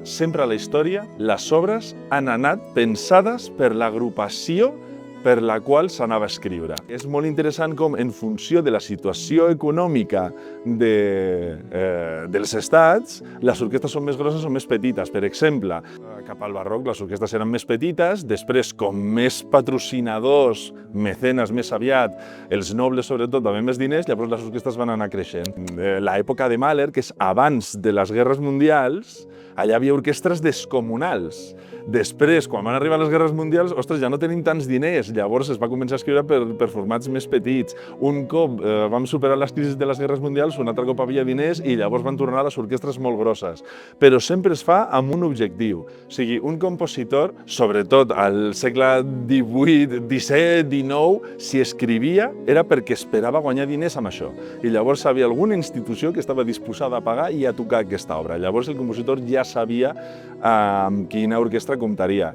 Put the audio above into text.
Sempre a la història, les obres han anat pensades per l'agrupació per la qual s'anava a escriure. És molt interessant com, en funció de la situació econòmica dels estats, les orquestres són més grosses o més petites. Per exemple, cap al barroc les orquestres eren més petites, després, com més patrocinadors, mecenes més aviat, els nobles sobretot, també més diners, llavors les orquestres van anar creixent. L'època de Mahler, que és abans de les guerres mundials, allà hi havia orquestres descomunals. Després, quan van arribar les guerres mundials, ostres, ja no tenim tants diners, llavors es va començar a escriure per formats més petits. Un cop vam superar les crisis de les guerres mundials, un altre cop havia diners i llavors van tornar les orquestres molt grosses. Però sempre es fa amb un objectiu. O sigui, un compositor, sobretot al segle XVIII, XVII, XIX, si escrivia era perquè esperava guanyar diners amb això. I llavors hi havia alguna institució que estava disposada a pagar i a tocar aquesta obra. Llavors el compositor ja sabia amb quina orquestra comptaria.